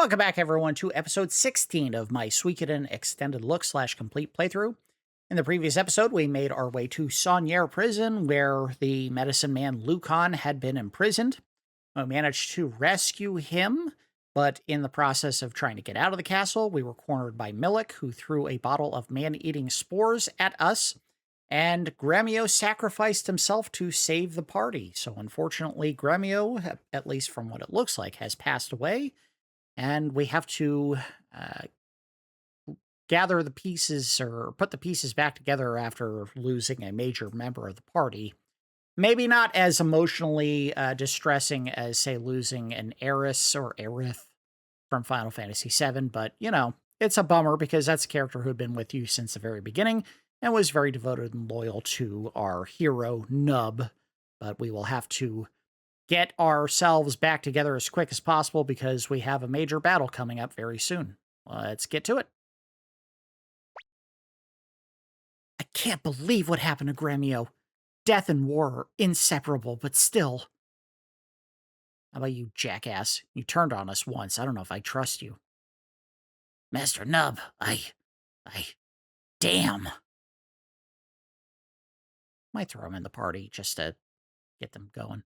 Welcome back, everyone, to episode 16 of my Suikoden extended look / complete playthrough. In the previous episode, we made our way to Saunier prison, where the medicine man Liukan had been imprisoned. We managed to rescue him, but in the process of trying to get out of the castle, we were cornered by Milich, who threw a bottle of man-eating spores at us, and Gremio sacrificed himself to save the party. So unfortunately, Gremio, at least from what it looks like, has passed away, and we have to gather the pieces or put the pieces back together after losing a major member of the party. Maybe not as emotionally distressing as, say, losing an heiress or heiress from Final Fantasy VII, but, you know, it's a bummer because that's a character who had been with you since the very beginning and was very devoted and loyal to our hero, Nub. But we will have to get ourselves back together as quick as possible because we have a major battle coming up very soon. Let's get to it. I can't believe what happened to Gremio. Death and war are inseparable, but still. How about you, jackass? You turned on us once. I don't know if I trust you. Master Nub, damn. Might throw him in the party just to get them going.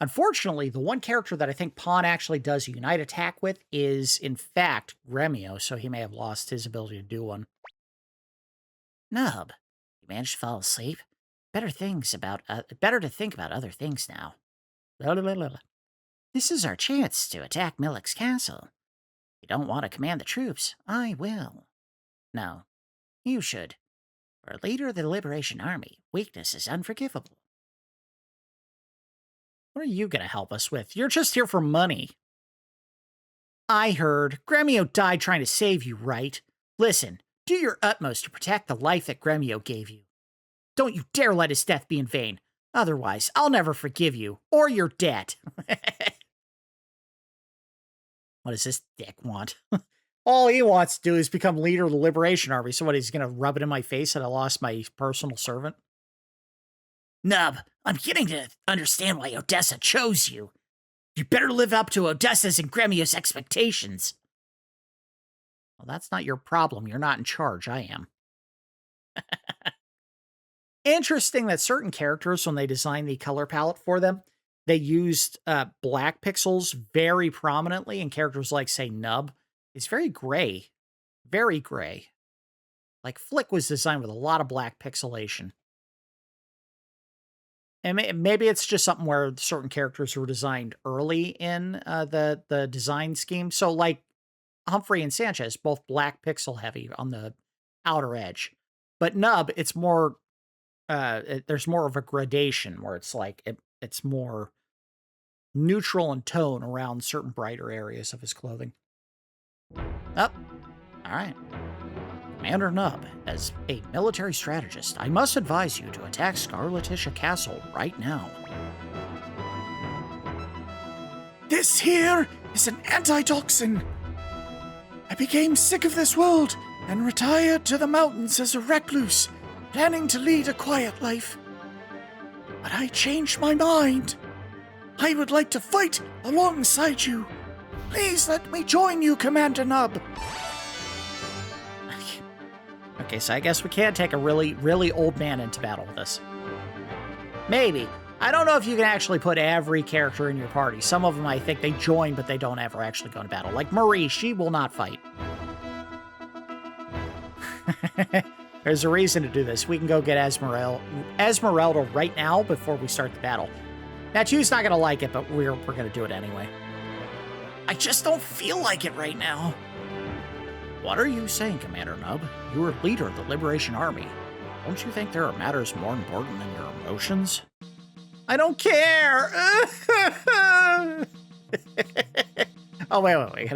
Unfortunately, the one character that I think Pawn actually does a unite attack with is, in fact, Gremio, so he may have lost his ability to do one. Nub, you managed to fall asleep? Better to think about other things now. This is our chance to attack Milich's castle. If you don't want to command the troops, I will. No, you should. For a leader of the Liberation Army, weakness is unforgivable. What are you going to help us with? You're just here for money. I heard. Gremio died trying to save you, right? Listen, do your utmost to protect the life that Gremio gave you. Don't you dare let his death be in vain. Otherwise, I'll never forgive you, or your debt. What does this dick want? All he wants to do is become leader of the Liberation Army, so what, he's going to rub it in my face that I lost my personal servant? Nub, I'm beginning to understand why Odessa chose you. You better live up to Odessa's and Gremio's expectations. Well, that's not your problem. You're not in charge. I am. Interesting that certain characters, when they designed the color palette for them, they used black pixels very prominently, and characters like, say, Nub is very gray. Very gray. Like, Flick was designed with a lot of black pixelation. And maybe it's just something where certain characters were designed early in the design scheme. So, like, Humphrey and Sanchez, both black pixel heavy on the outer edge. But Nub, it's more... there's more of a gradation where it's like it's more neutral in tone around certain brighter areas of his clothing. All right. Commander Nub, as a military strategist, I must advise you to attack Scarletitia Castle right now. This here is an antitoxin. I became sick of this world and retired to the mountains as a recluse, planning to lead a quiet life. But I changed my mind. I would like to fight alongside you. Please let me join you, Commander Nub. Okay, so I guess we can't take a really, really old man into battle with us. Maybe. I don't know if you can actually put every character in your party. Some of them, I think, they join, but they don't ever actually go into battle. Like Marie, she will not fight. There's a reason to do this. We can go get Esmerelda right now before we start the battle. Mathiu's not going to like it, but we're going to do it anyway. I just don't feel like it right now. What are you saying, Commander Nub? You are leader of the Liberation Army. Don't you think there are matters more important than your emotions? I don't care! Oh, wait.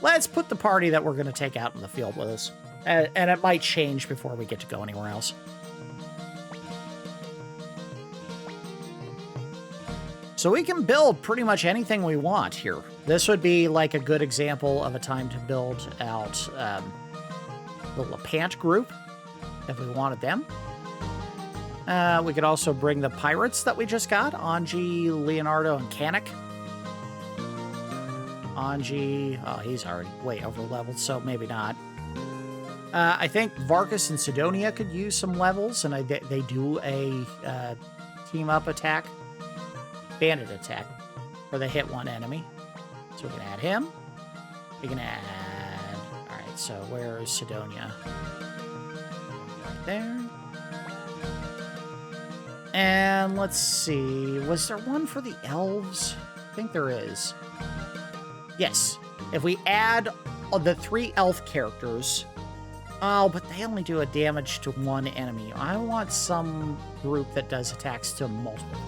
Let's put the party that we're going to take out in the field with us. And it might change before we get to go anywhere else. So we can build pretty much anything we want here. This would be like a good example of a time to build out the Lepant group, if we wanted them. We could also bring the pirates that we just got, Anji, Leonardo, and Kanik. Anji. Oh, he's already way over leveled, so maybe not. I think Vargas and Sidonia could use some levels, and they do a team up attack, bandit attack, where they hit one enemy. So we can add him. We can add. All right. So where is Sidonia? Right there. And let's see. Was there one for the elves? I think there is. Yes. If we add the 3 elf characters. Oh, but they only do a damage to one enemy. I want some group that does attacks to multiple.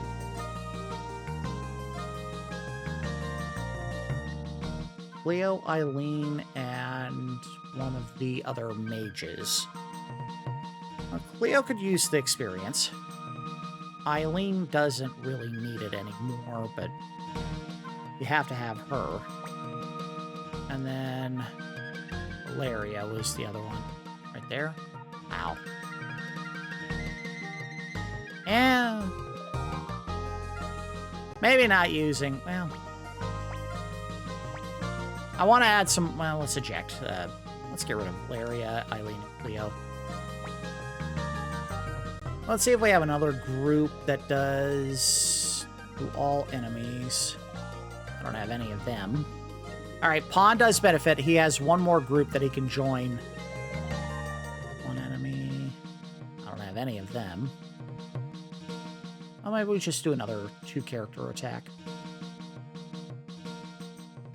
Cleo, Eileen, and one of the other mages. Well, Cleo could use the experience. Eileen doesn't really need it anymore, but you have to have her. And then Valeria was the other one. Right there. Ow. And maybe not using, well, I want to add some, well, let's eject. Let's get rid of Valeria, Eileen, and Cleo. Let's see if we have another group that does to all enemies. I don't have any of them. All right, Pawn does benefit. He has one more group that he can join. One enemy. I don't have any of them. Oh, maybe we just do another 2-character attack.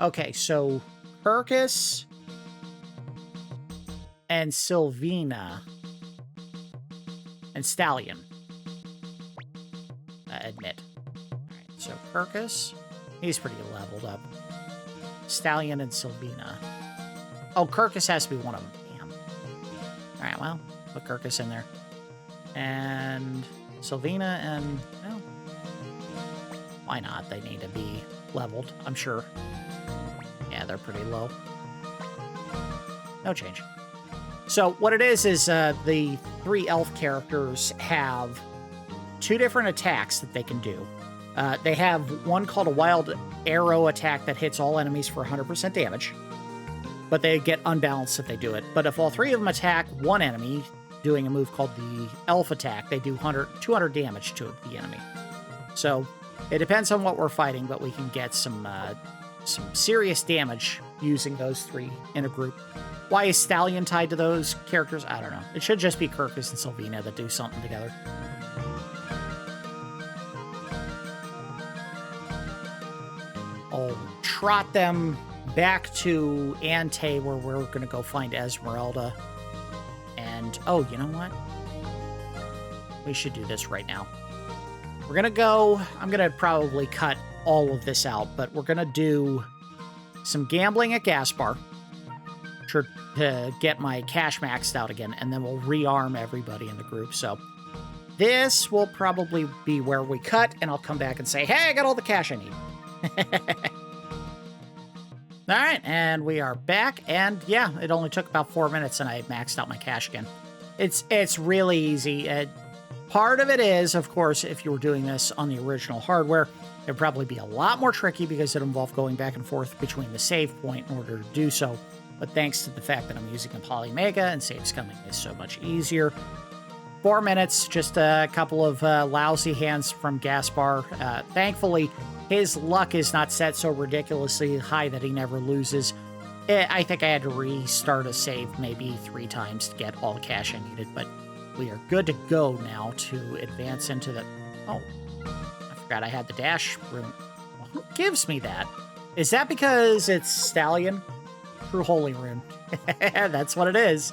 Okay, so Kirkus and Sylvina and Stallion. Admit. All right, so Kirkus, he's pretty leveled up. Stallion and Sylvina. Oh, Kirkus has to be one of them. Damn. All right, well, put Kirkus in there. And Sylvina and, well, why not? They need to be leveled, I'm sure. Yeah, they're pretty low. No change. So what it is the 3 elf characters have 2 different attacks that they can do. They have one called a wild arrow attack that hits all enemies for 100% damage, but they get unbalanced if they do it. But if all 3 of them attack one enemy doing a move called the elf attack, they do 200 damage to the enemy. So it depends on what we're fighting, but we can get some serious damage using those 3 in a group. Why is Stallion tied to those characters? I don't know. It should just be Kirkus and Sylvina that do something together. I'll trot them back to Antei, where we're going to go find Esmerelda. And, oh, you know what? We should do this right now. We're going to go, I'm going to probably cut all of this out, but we're going to do some gambling at Gaspar to get my cash maxed out again, and then we'll rearm everybody in the group. So this will probably be where we cut, and I'll come back and say, hey, I got all the cash I need. All right, and we are back, and yeah, it only took about 4 minutes, and I maxed out my cash again. It's really easy. Part of it is, of course, if you were doing this on the original hardware, it'd probably be a lot more tricky because it involved going back and forth between the save point in order to do so. But thanks to the fact that I'm using a Polymega and save scumming is so much easier. 4 minutes, just a couple of lousy hands from Gaspar. Thankfully, his luck is not set so ridiculously high that he never loses. I think I had to restart a save maybe 3 times to get all the cash I needed, but we are good to go now to advance into the... Oh, I forgot I had the dash rune. Well, who gives me that? Is that because it's Stallion? True Holy Rune. That's what it is.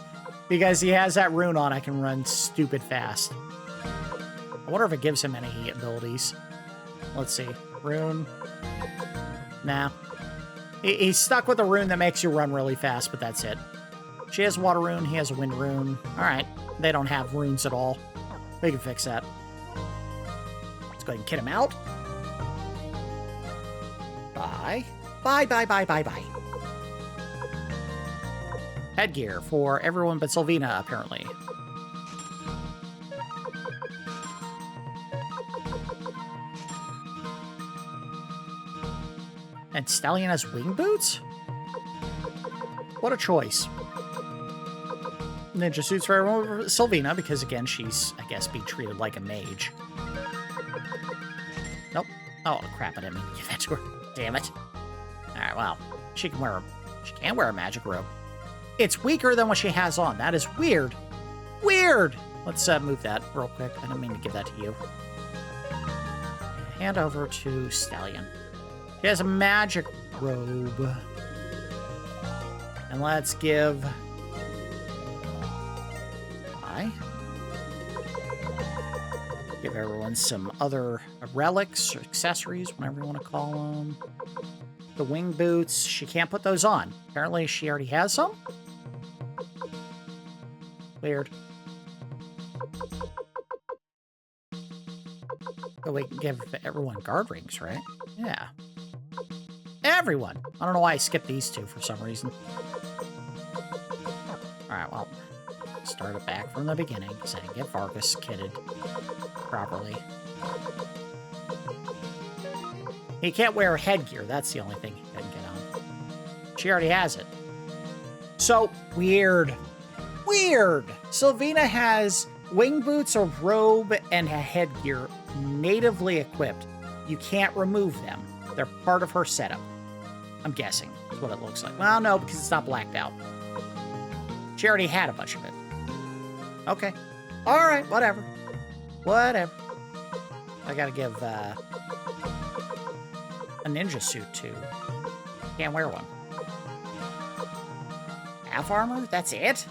Because he has that rune on, I can run stupid fast. I wonder if it gives him any abilities. Let's see. Rune. Nah. He's stuck with a rune that makes you run really fast, but that's it. She has a water rune, he has a wind rune. Alright, they don't have runes at all. We can fix that. Let's go ahead and kit him out. Bye. Bye, bye, bye, bye, bye. Headgear for everyone but Sylvina, apparently. And Stallion has wing boots? What a choice. Ninja suits for everyone over Sylvina, because again, she's, I guess, being treated like a mage. Nope. Oh, crap, I didn't mean to give that to her. Damn it. Alright, well, she can wear a magic robe. It's weaker than what she has on. That is weird. Weird! Let's move that real quick. I don't mean to give that to you. Hand over to Stallion. She has a magic robe. And let's give... Give everyone some other relics or accessories, whatever you want to call them. The wing boots, she can't put those on. Apparently she already has some? Weird. But we can give everyone guard rings, right? Yeah. Everyone! I don't know why I skipped these two for some reason. Alright, well, start it back from the beginning, because I didn't get Vargas kitted properly. He can't wear headgear, that's the only thing he couldn't get on. She already has it. So, weird. Weird! Sylvina has wing boots, a robe, and a headgear natively equipped. You can't remove them. They're part of her setup. I'm guessing. That's what it looks like. Well, no, because it's not blacked out. She already had a bunch of it. Okay. Alright, whatever. Whatever. I gotta give, a ninja suit to... Can't wear one. Half armor? That's it?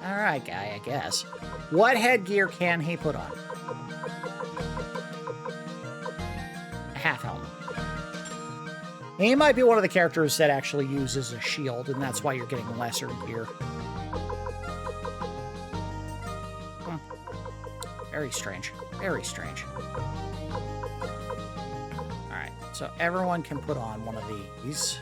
Alright, guy, I guess. What headgear can he put on? A half helmet. He might be one of the characters that actually uses a shield, and that's why you're getting lesser gear. Very strange. Very strange. Alright, so everyone can put on one of these.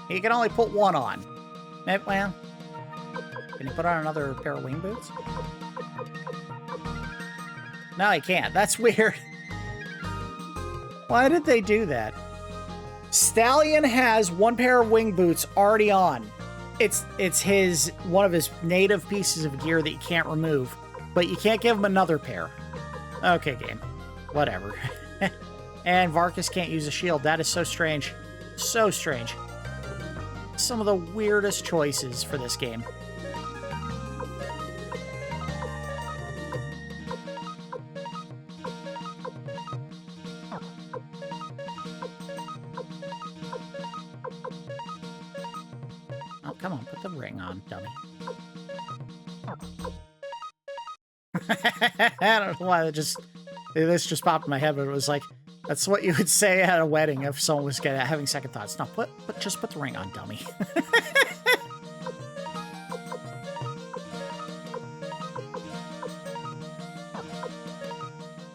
You can only put one on. Well, can you put on another pair of wing boots? No, he can't. That's weird. Why did they do that? Stallion has one pair of wing boots already on. It's one of his native pieces of gear that you can't remove, but you can't give him another pair. Okay, game. Whatever. And Vargas can't use a shield. That is so strange. So strange. Some of the weirdest choices for this game. Oh, come on, put the ring on, dummy. I don't know why this just popped in my head, but it was like, that's what you would say at a wedding if someone was having second thoughts. No, just put the ring on, dummy.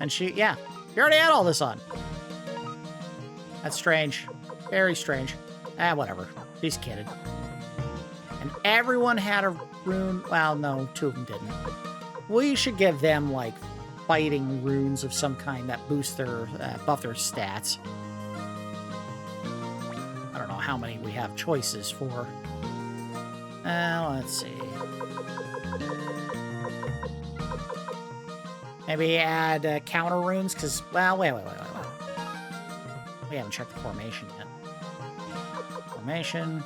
And she already had all this on. That's strange. Very strange. Whatever. She's kidded. And everyone had a rune. Well, no, two of them didn't. We should give them, like, fighting runes of some kind that boost their, buff their stats. I don't know how many we have choices for. Let's see. Maybe add counter runes, because, well, wait. We haven't checked the formation yet. Formation.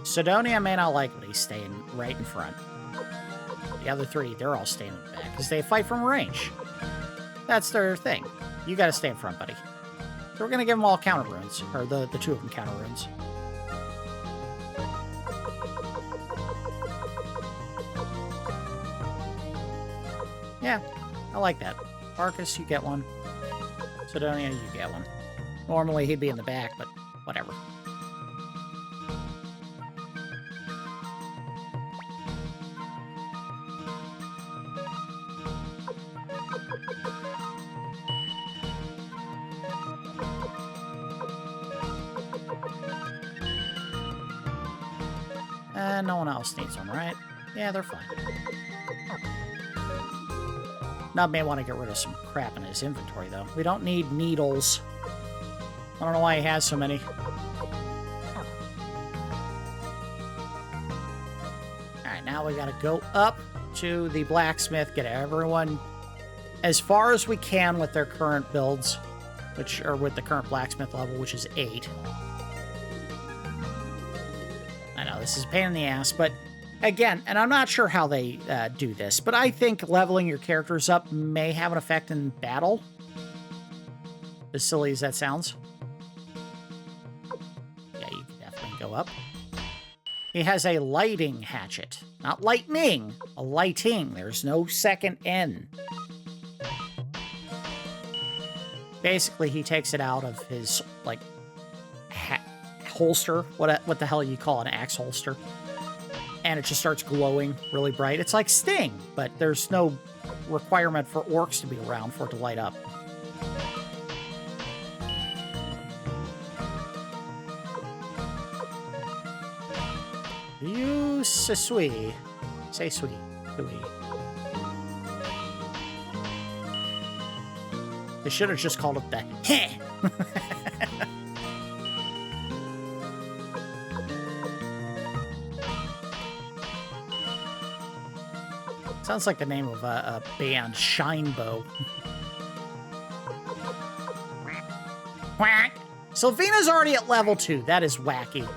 Sidonia may not like what he's staying right in front. The other three, they're all staying in the back, because they fight from range. That's their thing. You gotta stay in front, buddy. So we're gonna give them all counter runes, or the two of them counter runes. Yeah, I like that. Marcus, you get one. Sidonia, you get one. Normally he'd be in the back, but whatever. And no one else needs one, right? Yeah, they're fine. Nub may want to get rid of some crap in his inventory, though. We don't need needles. I don't know why he has so many. Alright, now we gotta go up to the blacksmith, get everyone as far as we can with their current builds, which are with the current blacksmith level, which is 8. I know, this is a pain in the ass, but again, and I'm not sure how they do this, but I think leveling your characters up may have an effect in battle. As silly as that sounds. Yeah, you can definitely go up. He has a lighting hatchet. Not lightning, a lighting. There's no second N. Basically, he takes it out of his, like, holster. What the hell you call an axe holster? And it just starts glowing really bright. It's like Sting, but there's no requirement for orcs to be around for it to light up. You say sweet. Say sweet. They should have just called it the heh. Sounds like the name of a band, Shinebow. Quack. Sylvina's already at level 2. That is wacky.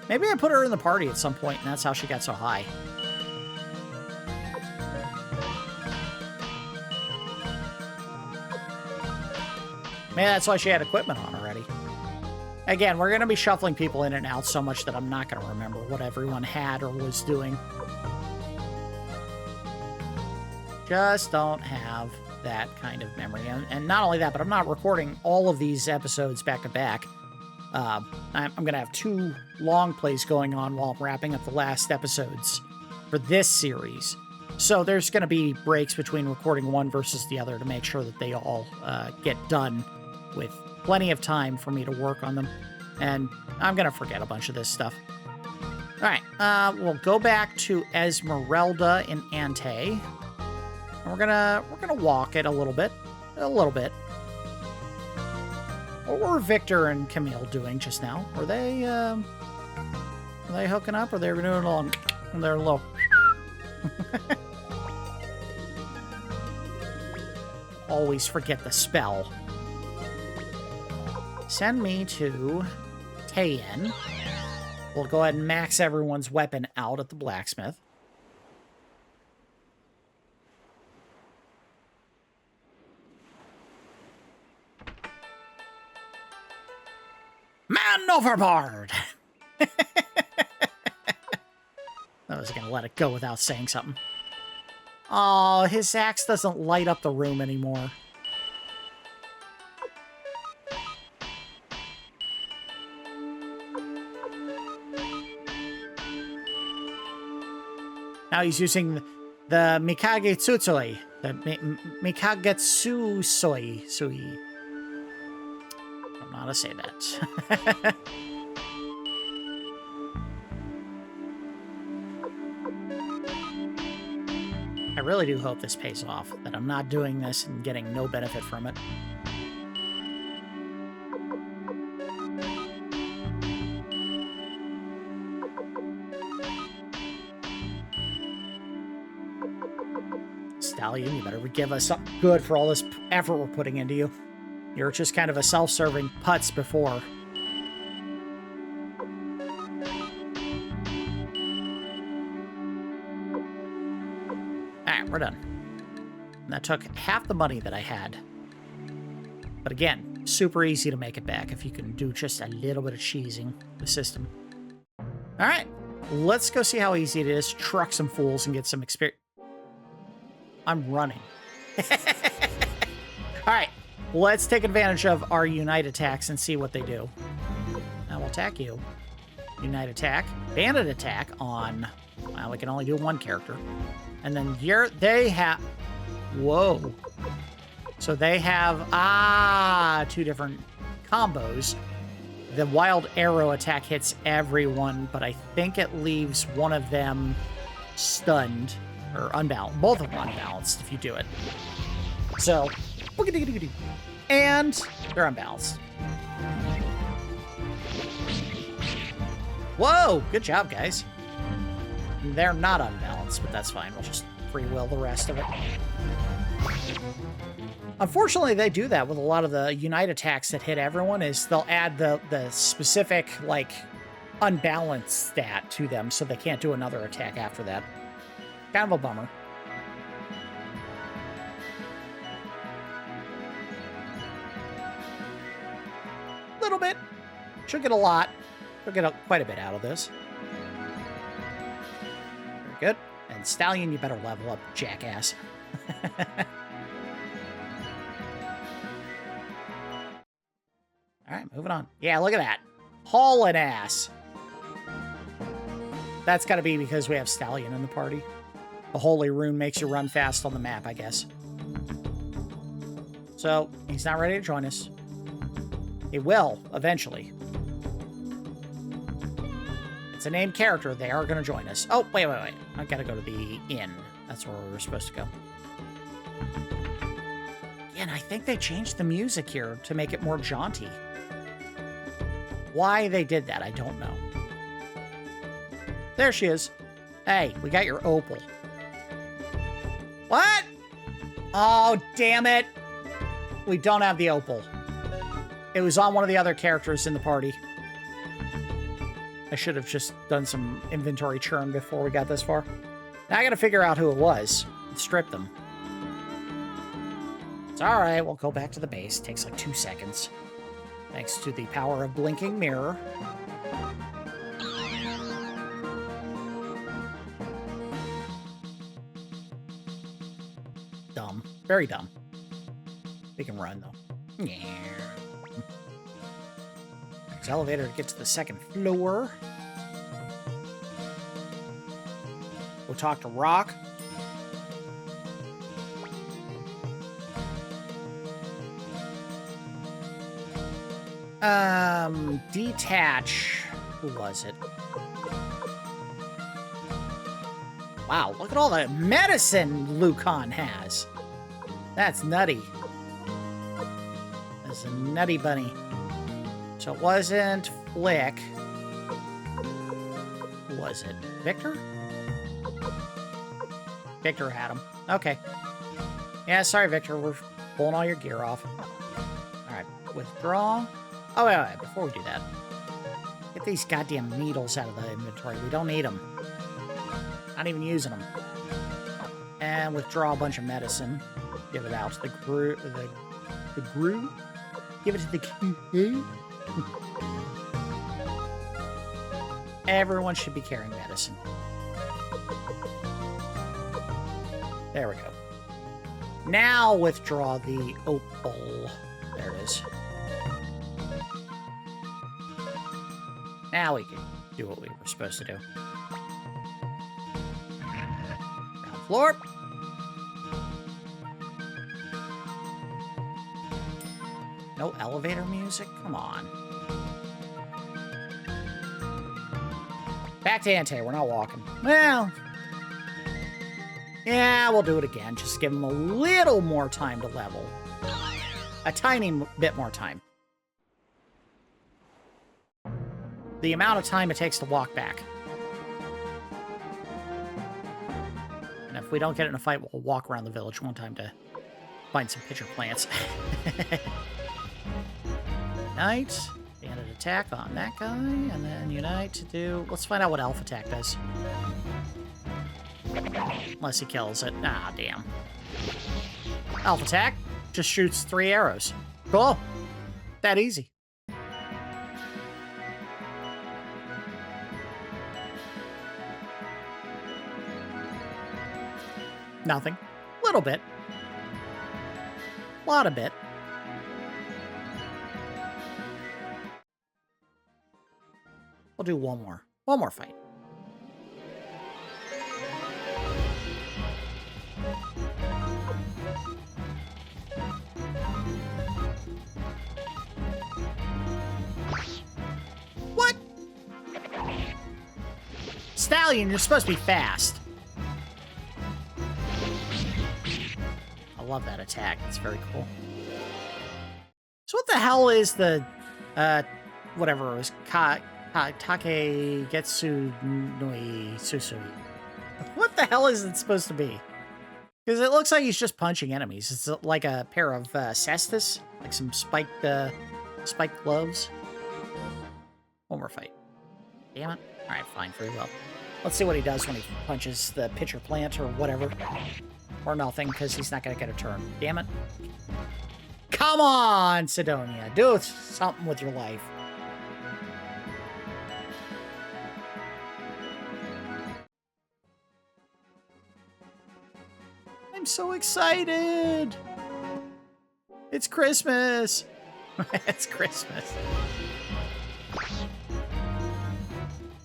Maybe I put her in the party at some point, and that's how she got so high. Maybe that's why she had equipment on already. Again, we're going to be shuffling people in and out so much that I'm not going to remember what everyone had or was doing. Just don't have that kind of memory. And not only that, but I'm not recording all of these episodes back to back. I'm going to have 2 long plays going on while I'm wrapping up the last episodes for this series. So there's going to be breaks between recording one versus the other to make sure that they all get done with plenty of time for me to work on them. And I'm going to forget a bunch of this stuff. All right, we'll go back to Esmerelda in Antei. And we're gonna walk it a little bit. What were Victor and Camille doing just now? Were they hooking up, or they were doing a little? They're low. Always forget the spell. Send me to Tayen. We'll go ahead and max everyone's weapon out at the blacksmith. Man overboard! I was gonna let it go without saying something. Oh, his axe doesn't light up the room anymore. Now he's using the Mikage Tsutsui. The Mikagetsu Sui. I don't know how to say that. I really do hope this pays off, that I'm not doing this and getting no benefit from it. Stallion, you better give us something good for all this effort we're putting into you. You're just kind of a self-serving putz before. Alright, we're done. And that took half the money that I had. But again, super easy to make it back if you can do just a little bit of cheesing the system. Alright, let's go see how easy it is to truck some fools and get some experience. I'm running. Alright, let's take advantage of our unite attacks and see what they do. I will attack you. Unite attack. Bandit attack on... Well, we can only do one character. And then here they have... Whoa. So they have... two different combos. The wild arrow attack hits everyone, but I think it leaves one of them stunned or unbalanced. Both of them unbalanced if you do it. So, and they're unbalanced. Whoa, good job, guys. They're not unbalanced, but that's fine. We'll just free will the rest of it. Unfortunately, they do that with a lot of the Unite attacks that hit everyone, is they'll add the specific, like, unbalanced stat to them so they can't do another attack after that. Kind of a bummer. Little bit. Should get a lot. We'll get quite a bit out of this. Very good. And Stallion, you better level up, jackass. All right, moving on. Yeah, look at that. Hauling ass. That's got to be because we have Stallion in the party. The Holy Rune makes you run fast on the map, I guess. So, he's not ready to join us. He will, eventually. It's a named character. They are going to join us. Oh, wait. I've got to go to the inn. That's where we were supposed to go. Yeah, and I think they changed the music here to make it more jaunty. Why they did that, I don't know. There she is. Hey, we got your Opal. What? Oh, damn it. We don't have the Opal. It was on one of the other characters in the party. I should have just done some inventory churn before we got this far. Now I gotta figure out who it was and strip them. It's alright, we'll go back to the base. It takes like 2 seconds. Thanks to the power of Blinking Mirror. Dumb. Very dumb. We can run, though. Yeah. There's an elevator to get to the second floor. We'll talk to Rock. Detach. Who was it? Wow, look at all the medicine Liukan has. That's nutty. That's a nutty bunny. So it wasn't Flick. Who was it? Victor? Victor had him. Okay. Yeah, sorry, Victor. We're pulling all your gear off. Alright, withdraw. Oh, wait, before we do that. Get these goddamn needles out of the inventory. We don't need them. Not even using them. And withdraw a bunch of medicine. Give it out to the Gru. The Gru? Give it to the Q. Everyone should be carrying medicine. There we go. Now withdraw the Opal. There it is. Now we can do what we were supposed to do. Ground floor. No elevator music? Come on. Back to Antei. We're not walking. Well, yeah, we'll do it again. Just give them a little more time to level. A tiny bit more time. The amount of time it takes to walk back. And if we don't get in a fight, we'll walk around the village one time to find some pitcher plants. Unite. Bandit attack on that guy. And then unite to do... Let's find out what elf attack does. Unless he kills it. Ah, damn. Elf attack just shoots 3 arrows. Cool. That easy. Nothing. Little bit. Lot of bit. We'll do one more. One more fight. Stallion, you're supposed to be fast. I love that attack. It's very cool. So what the hell is the, whatever it was, Takegetsu Nui Susui? What the hell is it supposed to be? Because it looks like he's just punching enemies. It's like a pair of cestus, like some spiked gloves. One more fight. Damn it. All right, fine, very well. Let's see what he does when he punches the pitcher plant or whatever. Or nothing, because he's not going to get a turn. Damn it. Come on, Sidonia. Do something with your life. I'm so excited. It's Christmas. It's Christmas.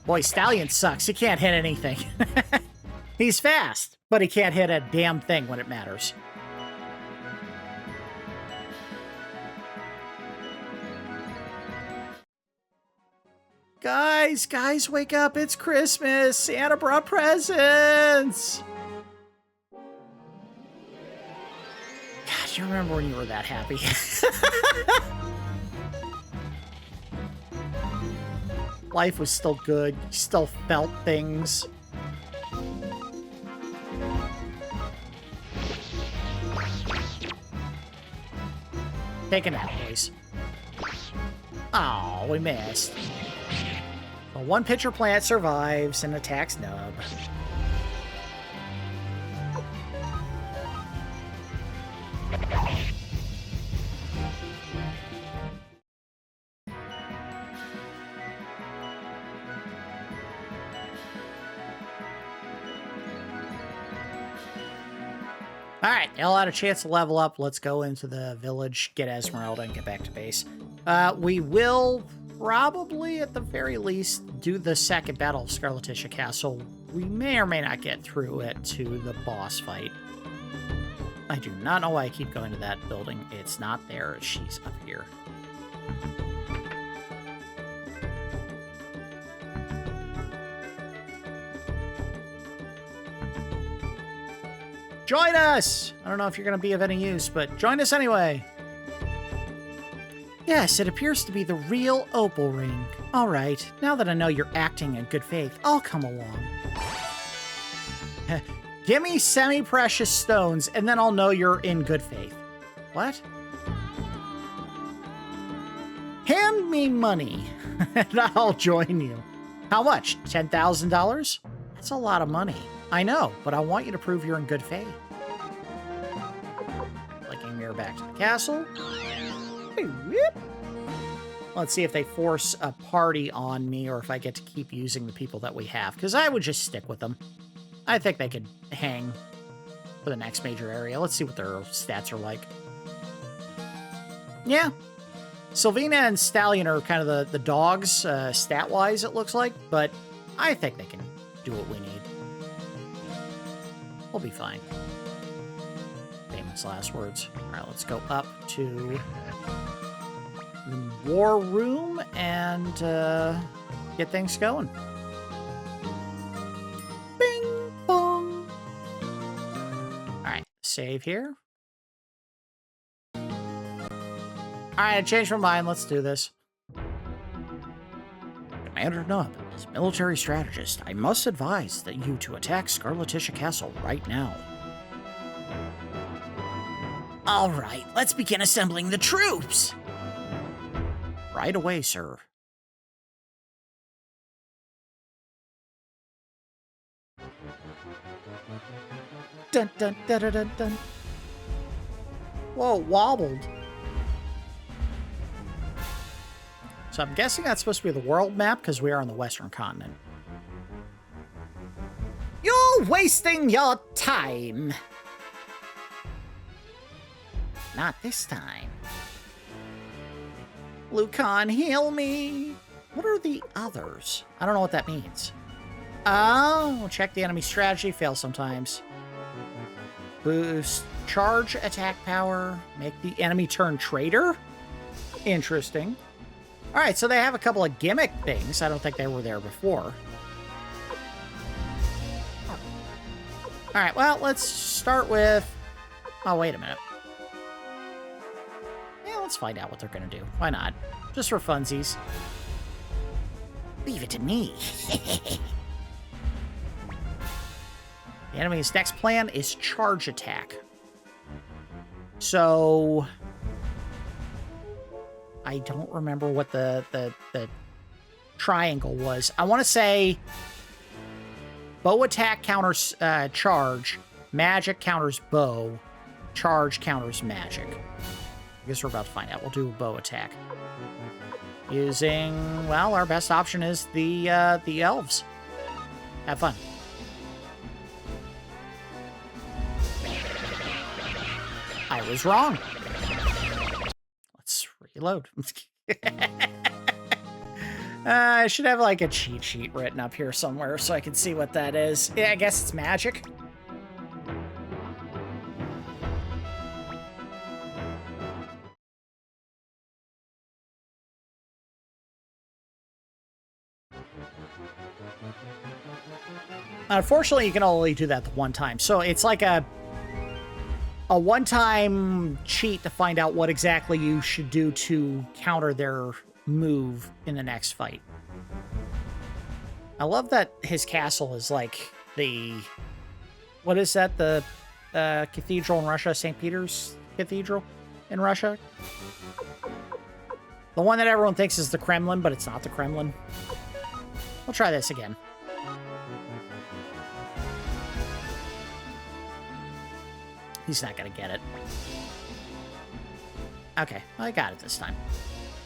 Boy, Stallion sucks. He can't hit anything. He's fast, but he can't hit a damn thing when it matters. Guys, wake up. It's Christmas. Santa brought presents. God, you remember when you were that happy? Life was still good. You still felt things. Take a nap, boys. Oh, we missed. Well, one pitcher plant survives and attacks Nub. Alright, they all had a chance to level up. Let's go into the village, get Esmerelda, and get back to base. We will probably, at the very least, do the second battle of Scarletitia Castle. We may or may not get through it to the boss fight. I do not know why I keep going to that building. It's not there. She's up here. Join us! I don't know if you're going to be of any use, but join us anyway. Yes, it appears to be the real Opal ring. All right, now that I know you're acting in good faith, I'll come along. Give me semi-precious stones, and then I'll know you're in good faith. What? Hand me money, and I'll join you. How much? $10,000? That's a lot of money. I know, but I want you to prove you're in good faith. Flicking mirror back to the castle. Let's see if they force a party on me or if I get to keep using the people that we have, because I would just stick with them. I think they could hang for the next major area. Let's see what their stats are like. Yeah. Sylvina and Stallion are kind of the dogs, stat-wise, it looks like, but I think they can do what we need. We'll be fine. Famous last words. All right, let's go up to the war room and get things going. Bing bong. All right, save here. All right, I changed my mind. Let's do this. Commander Nub, as military strategist, I must advise that you to attack Scarletitia Castle right now. All right, let's begin assembling the troops. Right away, sir. Dun dun dun dun dun dun. Whoa, wobbled. So I'm guessing that's supposed to be the world map because we are on the Western continent. You're wasting your time. Not this time. Liukan, heal me. What are the others? I don't know what that means. Oh, check the enemy strategy. Fail sometimes. Boost charge attack power. Make the enemy turn traitor. Interesting. All right, so they have a couple of gimmick things. I don't think they were there before. All right, well, let's start with... Oh, wait a minute. Yeah, let's find out what they're going to do. Why not? Just for funsies. Leave it to me. The enemy's next plan is charge attack. So... I don't remember what the triangle was. I want to say... Bow attack counters charge. Magic counters bow. Charge counters magic. I guess we're about to find out. We'll do a bow attack. Using, well, our best option is the elves. Have fun. I was wrong. Let's reload. I should have like a cheat sheet written up here somewhere so I can see what that is. Yeah, I guess it's magic. Unfortunately, you can only do that the one time. So it's like a one-time cheat to find out what exactly you should do to counter their move in the next fight. I love that his castle is like the... What is that? The cathedral in Russia? St. Peter's Cathedral in Russia? The one that everyone thinks is the Kremlin, but it's not the Kremlin. We'll try this again. He's not gonna get it. Okay, I got it this time.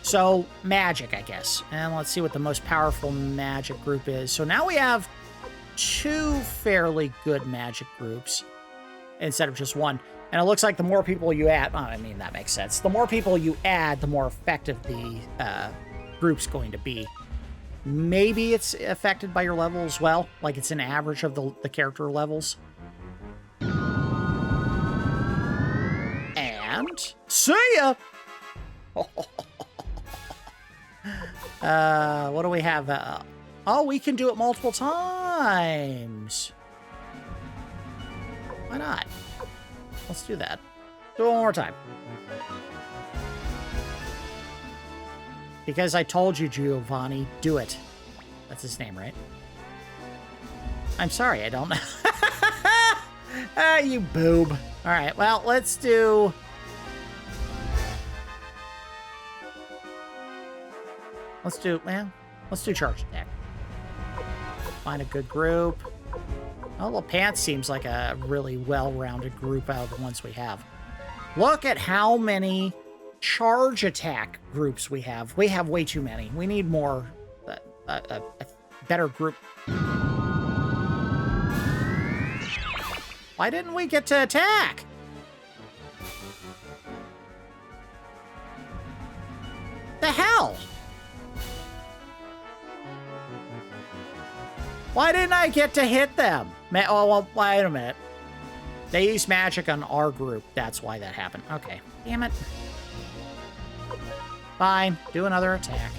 So, magic, I guess. And let's see what the most powerful magic group is. So now we have 2 fairly good magic groups instead of just one. And it looks like the more people you add... Oh, I mean, that makes sense. The more people you add, the more effective the group's going to be. Maybe it's affected by your level as well. Like it's an average of the character levels. And... See ya! What do we have? Oh, we can do it multiple times. Why not? Let's do that. Do it one more time. Because I told you, Giovanni, do it. That's his name, right? I'm sorry, I don't know. Ah, you boob. All right, well, let's do... Let's do charge attack. Find a good group. Oh, well, Pants seems like a really well-rounded group out of the ones we have. Look at how many charge attack groups we have. We have way too many. We need more, a better group. Why didn't we get to attack? The hell? Why didn't I get to hit them? Oh, well, wait a minute. They used magic on our group. That's why that happened. Okay. Damn it. Fine. Do another attack.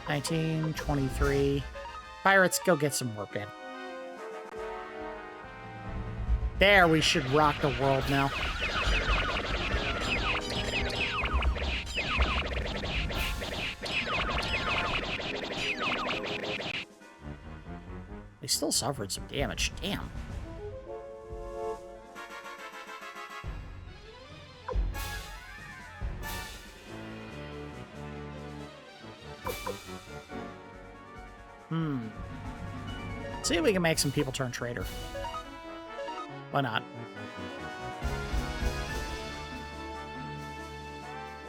19, 23. Pirates, go get some work in. There, we should rock the world now. They still suffered some damage. Damn. See if we can make some people turn traitor. Why not?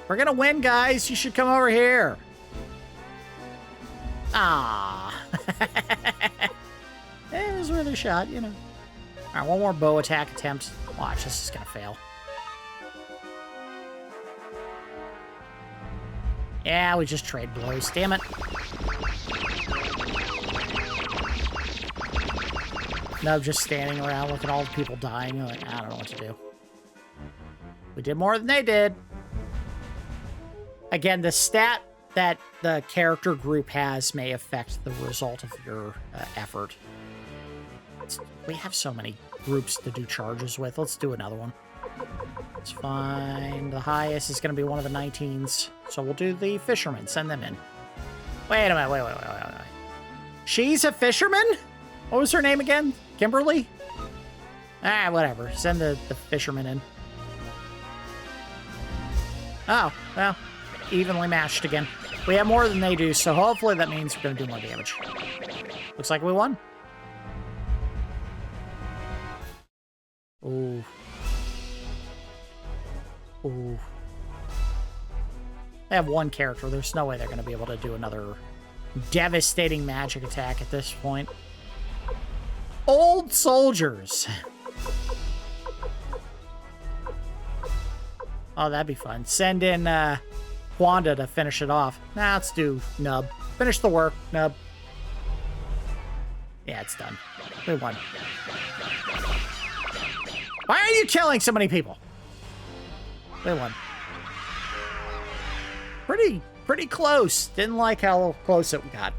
We're gonna win, guys. You should come over here. Ah. It was worth a shot, you know. All right, one more bow attack attempt. Watch, this is gonna fail. Yeah, we just trade blows. Damn it. No, just standing around looking at all the people dying. Like, I don't know what to do. We did more than they did. Again, the stat that the character group has may affect the result of your effort. We have so many groups to do charges with. Let's do another one. It's fine. The highest is going to be one of the 19s. So we'll do the fishermen. Send them in. Wait a minute. Wait. She's a fisherman? What was her name again? Kimberly? Ah, whatever. Send the fisherman in. Oh, well, evenly matched again. We have more than they do, so hopefully that means we're going to do more damage. Looks like we won. Ooh. Ooh. They have one character. There's no way they're going to be able to do another devastating magic attack at this point. Old soldiers. Oh, that'd be fun. Send in Wanda to finish it off. Nah, let's do Nub. Finish the work, Nub. Yeah, it's done. We won. Why are you killing so many people? We won. Pretty close. Didn't like how close it got.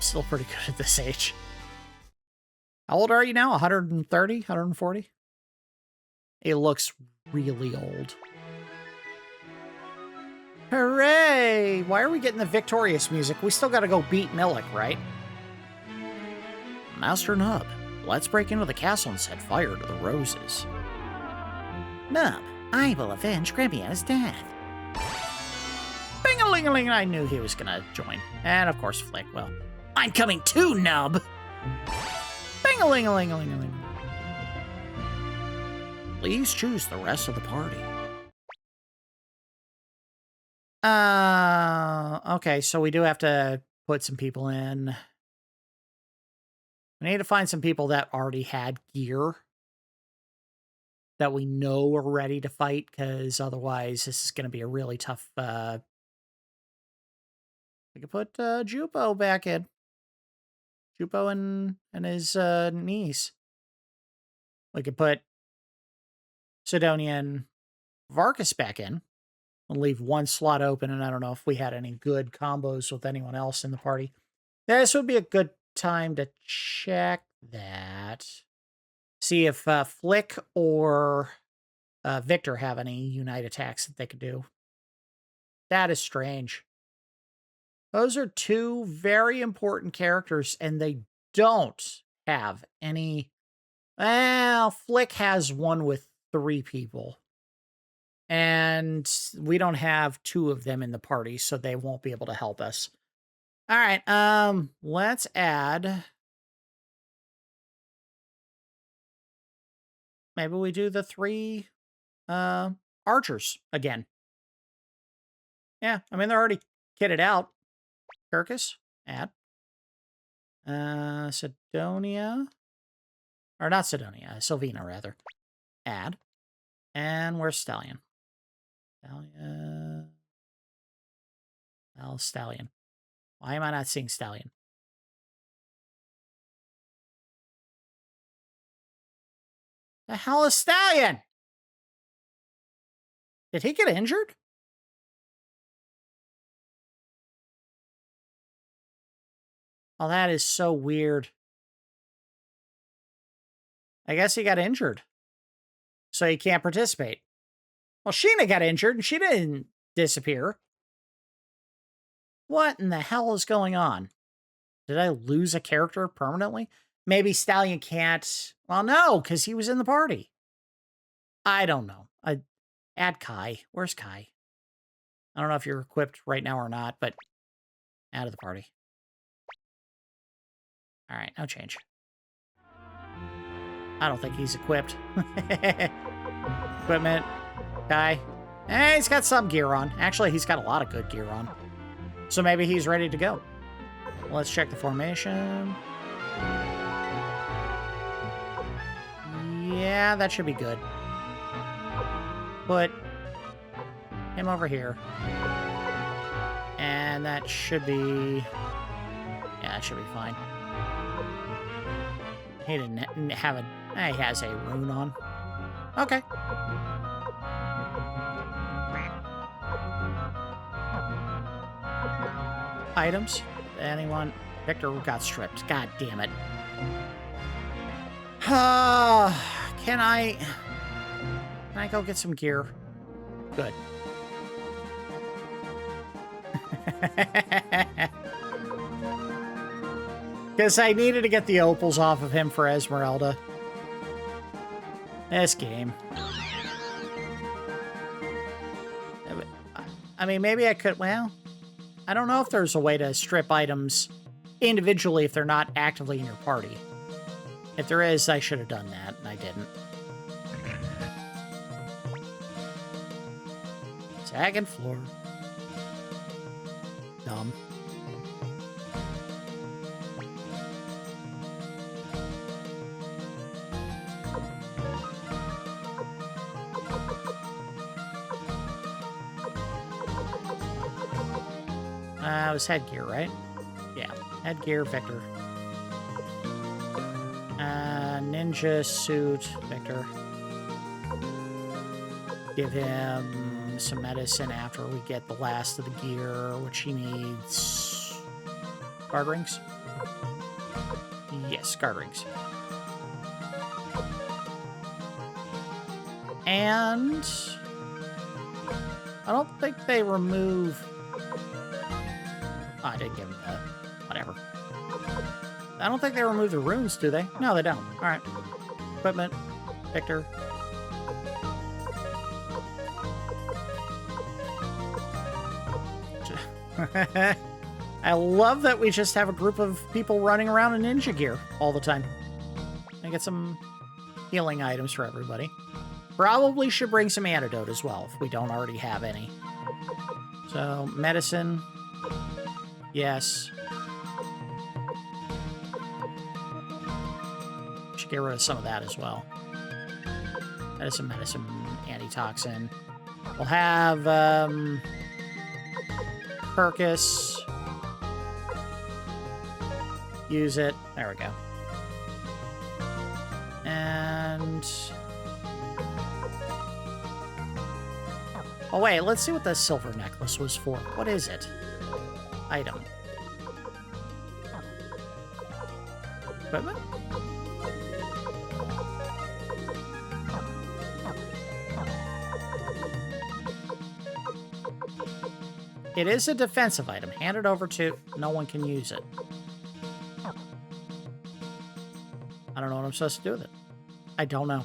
Still pretty good at this age. How old are you now? 130? 140? It looks really old. Hooray! Why are we getting the victorious music? We still gotta go beat Milich, right? Master Nub, let's break into the castle and set fire to the roses. Nub, I will avenge Gremio's death. Bing-a-ling-a-ling, I knew he was gonna join. And of course Flick, well, I'm coming too, Nub! Bing-a-ling-a-ling-a-ling-a-ling. Please choose the rest of the party. Okay, so we do have to put some people in. We need to find some people that already had gear that we know are ready to fight, because otherwise this is going to be a really tough... We could put Jupo back in. Jupo and his niece. We could put Sidonia and Varkas back in. We'll leave one slot open, and I don't know if we had any good combos with anyone else in the party. This would be a good time to check that. See if Flick or Victor have any unite attacks that they could do. That is strange. Those are two very important characters, and they don't have any... Well, Flick has one with 3 people. And we don't have 2 of them in the party, so they won't be able to help us. All right, let's add... Maybe we do the 3 archers again. Yeah, I mean, they're already kitted out. Kirkus, add. Sidonia. Or not Sidonia, Sylvina, rather. Add. And where's Stallion? Stallion. Well, Stallion. Why am I not seeing Stallion? The hell is Stallion? Did he get injured? Oh, that is so weird. I guess he got injured. So he can't participate. Well, Sheena got injured and she didn't disappear. What in the hell is going on? Did I lose a character permanently? Maybe Stallion can't... Well, no, because he was in the party. I don't know. Add Kai. Where's Kai? I don't know if you're equipped right now or not, but add to the party. All right, no change. I don't think he's equipped. Equipment. Kai. Eh, he's got some gear on. Actually, he's got a lot of good gear on. So maybe he's ready to go. Let's check the formation. Yeah, that should be good. Put him over here. And that should be... Yeah, that should be fine. He didn't have a... He has a rune on. Okay. items. Anyone? Victor got stripped. God damn it. Can I go get some gear? Good. Because I needed to get the opals off of him for Esmerelda. This game. I mean, maybe I could, well, I don't know if there's a way to strip items individually if they're not actively in your party. If there is, I should have done that, and I didn't. Second floor. Dumb. It was headgear, right? Yeah, headgear, Victor. Ninja suit, Victor. Give him some medicine after we get the last of the gear, which he needs. Guard rings? Yes, guard rings. And I don't think they remove. Oh, I didn't give him that. Whatever. I don't think they remove the runes, do they? No, they don't. All right. Equipment. Victor. I love that we just have a group of people running around in ninja gear all the time. I get some healing items for everybody. Probably should bring some antidote as well if we don't already have any. So, medicine. Yes. Should get rid of some of that as well. Medicine, antitoxin. We'll have, Percus. Use it. There we go. And... oh, wait. Let's see what the silver necklace was for. What is it? Item. Equipment? It is a defensive item. Hand it over to... no one can use it. I don't know what I'm supposed to do with it. I don't know.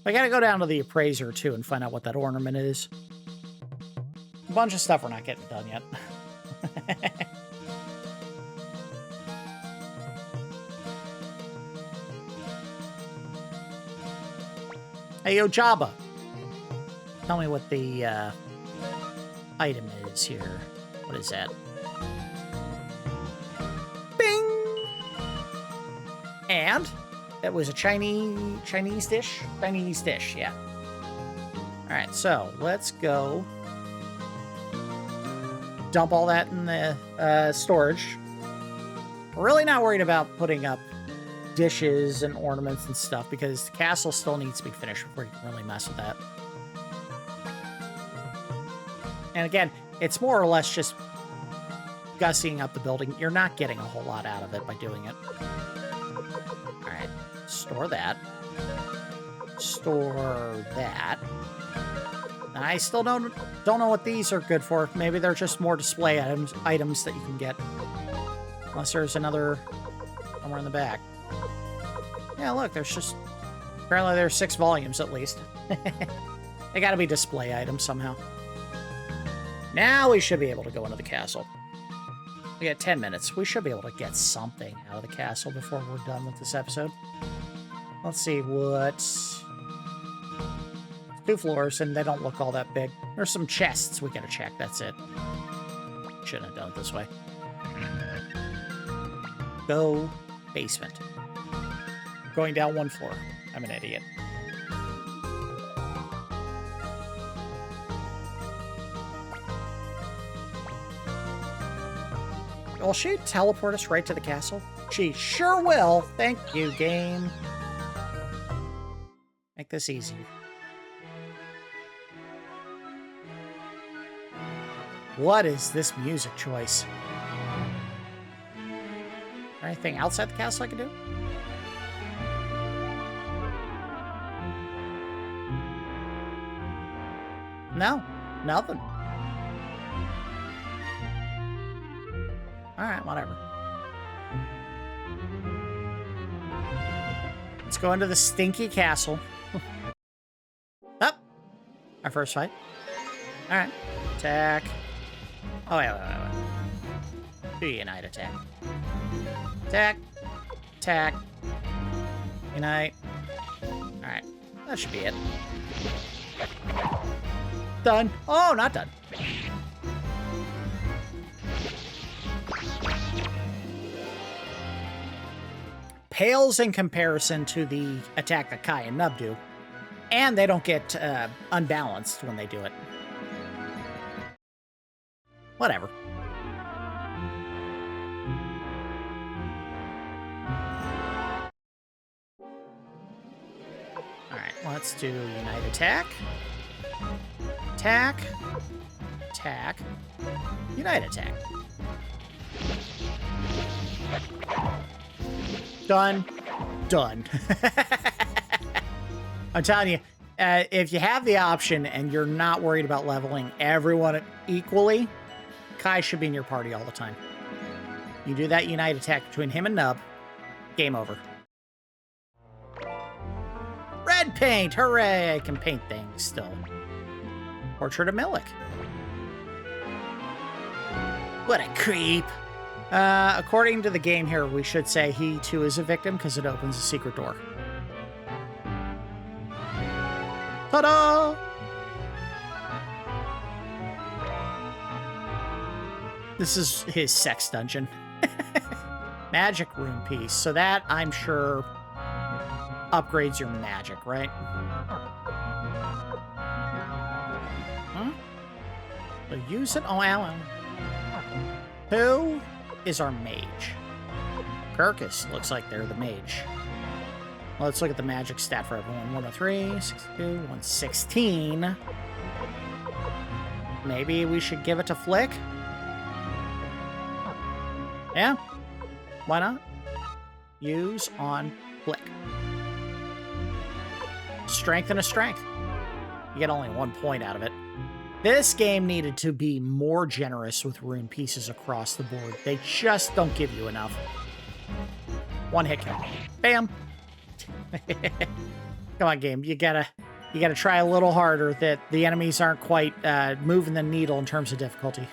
I gotta go down to the appraiser, too, and find out what that ornament is. A bunch of stuff we're not getting done yet. Hey, yo, Jabba. Tell me what the item is here. What is that? Bing! And that was a Chinese dish? Chinese dish, yeah. Alright, so let's go dump all that in the storage. We're really not worried about putting up dishes and ornaments and stuff because the castle still needs to be finished before you can really mess with that. And again, it's more or less just gussying up the building. You're not getting a whole lot out of it by doing it. Alright, store that. Store that. And I still don't know what these are good for. Maybe they're just more display items that you can get. Unless there's another somewhere in the back. Yeah, look, there's just... apparently there's 6 volumes at least. They gotta be display items somehow. Now we should be able to go into the castle. We got 10 minutes. We should be able to get something out of the castle before we're done with this episode. Let's see what... 2 floors, and they don't look all that big. There's some chests we gotta check, that's it. Shouldn't have done it this way. Go basement. Going down 1 floor. I'm an idiot. Will she teleport us right to the castle? She sure will. Thank you, game. Make this easy. What is this music choice? Anything outside the castle I can do? No, nothing. Alright, whatever. Let's go into the stinky castle. Up! Our first fight. Alright. Attack. Oh, wait. Do unite attack. Attack. Attack. Unite. Alright. That should be it. Done. Oh, not done. Pales in comparison to the attack that Kai and Nub do. And they don't get unbalanced when they do it. Whatever. Alright, let's do Unite Attack. Attack. Attack. Unite Attack. Done. Done. I'm telling you, if you have the option and you're not worried about leveling everyone equally, Kai should be in your party all the time. You do that Unite Attack between him and Nub, game over. Red paint! Hooray! I can paint things still. Portrait of Milich. What a creep. According to the game here, we should say he too is a victim because it opens a secret door. Ta-da! This is his sex dungeon. Magic room piece. So that, I'm sure, upgrades your magic, right? Hmm? We'll use it. Oh, Alan. Who is our mage? Kirkus looks like they're the mage. Let's look at the magic stat for everyone. 103, 62, 116. Maybe we should give it to Flick? Yeah? Why not? Use on Flick. Strength and a strength. You get only 1 point out of it. This game needed to be more generous with rune pieces across the board. They just don't give you enough. One hit kill. Bam! Come on, game. You gotta try a little harder. That the enemies aren't quite moving the needle in terms of difficulty.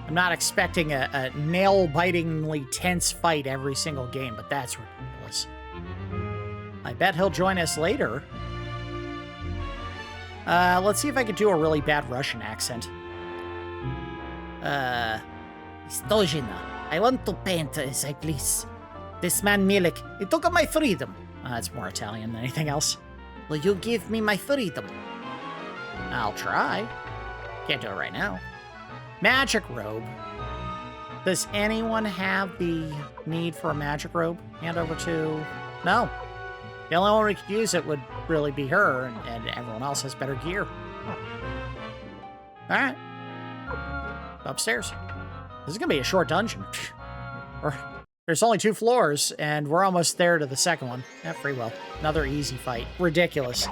I'm not expecting a nail-bitingly tense fight every single game, but that's ridiculous. I bet he'll join us later. Let's see if I could do a really bad Russian accent. Stojina, I want to paint as I please. This man Milich, he took my freedom. That's more Italian than anything else. Will you give me my freedom? I'll try. Can't do it right now. Magic robe. Does anyone have the need for a magic robe? Hand over to... No. The only one we could use it would really be her, and everyone else has better gear. Alright. Upstairs. This is gonna be a short dungeon. There's only 2 floors, and we're almost there to the second one. Yeah, free will. Another easy fight. Ridiculous.